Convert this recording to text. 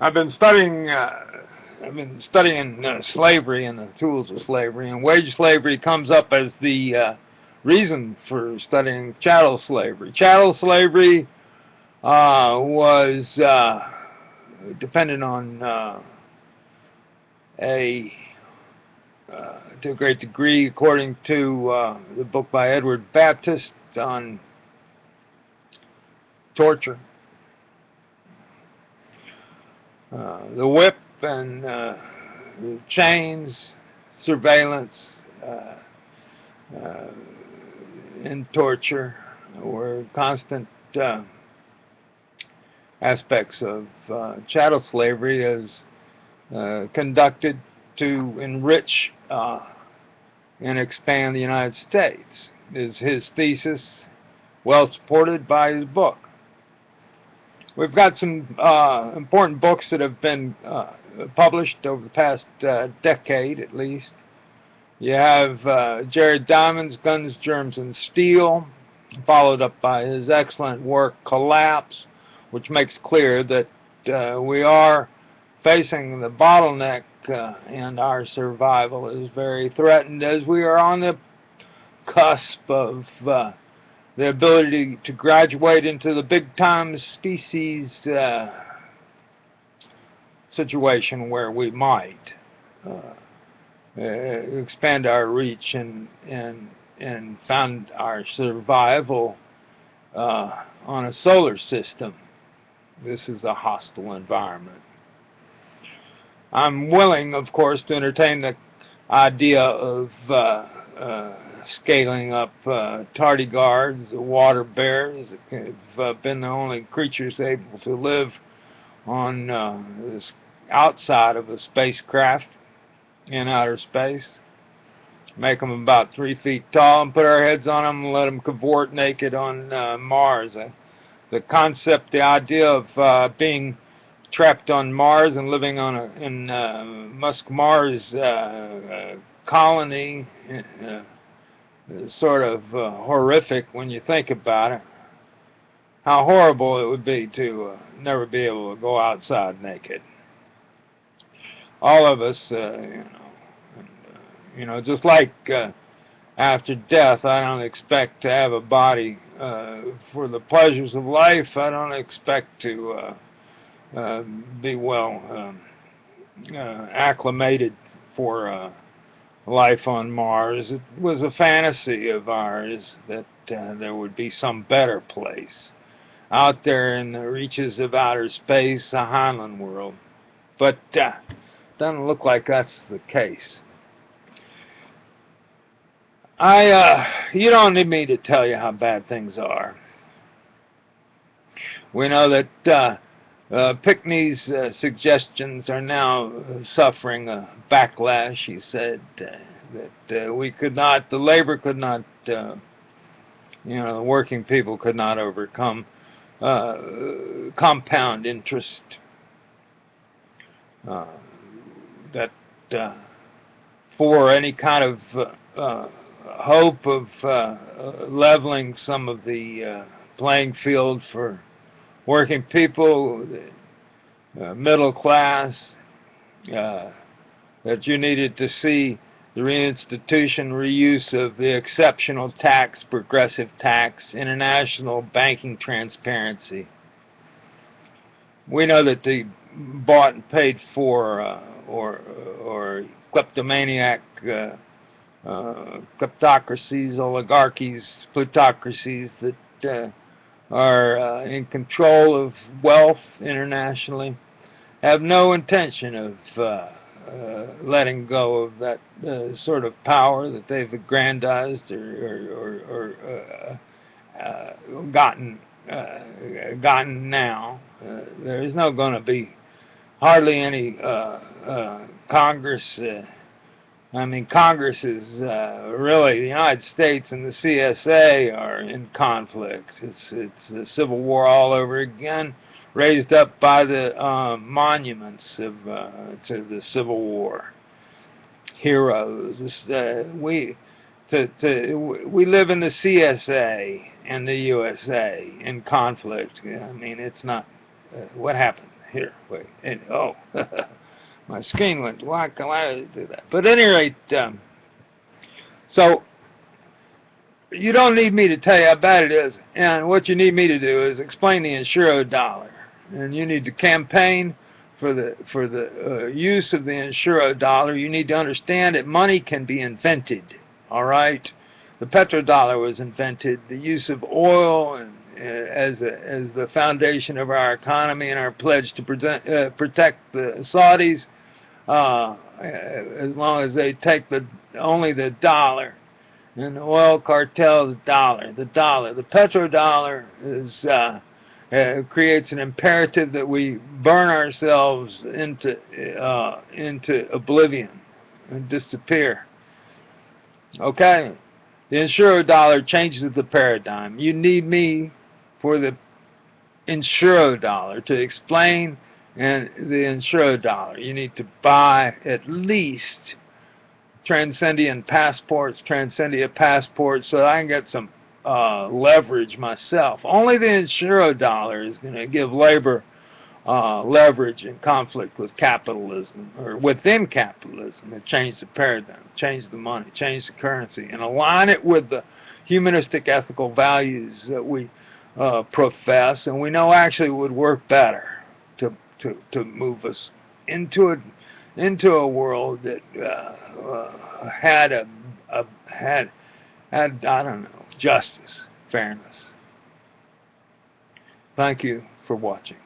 I've been studying. Slavery and the tools of slavery, and wage slavery comes up as the reason for studying chattel slavery. Chattel slavery was dependent on a to a great degree, according to the book by Edward Baptist on torture, the whip and chains, surveillance, uh, and torture were constant aspects of chattel slavery as conducted to enrich and expand the United States. Is his thesis well supported by his book? We've got some important books that have been published over the past decade at least. You have Jared Diamond's Guns, Germs, and Steel, followed up by his excellent work Collapse, which makes clear that we are facing the bottleneck and our survival is very threatened as we are on the cusp of the ability to graduate into the big-time species situation where we might expand our reach and found our survival on a solar system. This is a hostile environment. I'm willing, of course, to entertain the idea of scaling up tardigrades, water bears, that have been the only creatures able to live on this outside of a spacecraft in outer space. Make them about 3 feet tall and put our heads on them and let them cavort naked on Mars. The concept, the idea of being trapped on Mars and living on in Musk Mars colony is sort of horrific when you think about it. How horrible it would be to never be able to go outside naked. All of us, just like after death, I don't expect to have a body for the pleasures of life. I don't expect to be well acclimated for life on Mars. It was a fantasy of ours that there would be some better place out there in the reaches of outer space, a Heinlein world. But doesn't look like that's the case. You don't need me to tell you how bad things are. We know that Pinckney's suggestions are now suffering a backlash. He said that we could not, the labor could not, the working people could not overcome compound interest. That for any kind of hope of leveling some of the playing field for working people, middle class, that you needed to see the reinstitution, reuse of the exceptional tax, progressive tax, international banking transparency. We know that the bought and paid for or kleptomaniac kleptocracies, oligarchies, plutocracies that are in control of wealth internationally have no intention of letting go of that sort of power that they've aggrandized or gotten now. There is no going to be hardly any Congress. Congress is really, the United States and the CSA are in conflict. It's a civil war all over again, raised up by the monuments of to the Civil War heroes. We live in the CSA and the USA in conflict. It's not what happened. here, wait, and oh, my screen went, why did I do that? But at any rate, so you don't need me to tell you how bad it is, and what you need me to do is explain the Insurodollar, and you need to campaign for the use of the Insurodollar. You need to understand that money can be invented. All right, the petrodollar was invented. The use of oil and as the foundation of our economy and our pledge to protect the Saudis, as long as they take only the dollar. And the oil cartel's dollar. The petrodollar creates an imperative that we burn ourselves into oblivion and disappear. Okay? The Insurodollar changes the paradigm. You need me for the Insurodollar to explain and the Insurodollar. You need to buy at least Transcendian passports, so that I can get some leverage myself. Only the Insurodollar is going to give labor leverage in conflict with capitalism, or within capitalism, and change the paradigm, change the money, change the currency, and align it with the humanistic ethical values that we profess, and we know actually would work better to move us into a world that had I don't know, justice, fairness. Thank you for watching.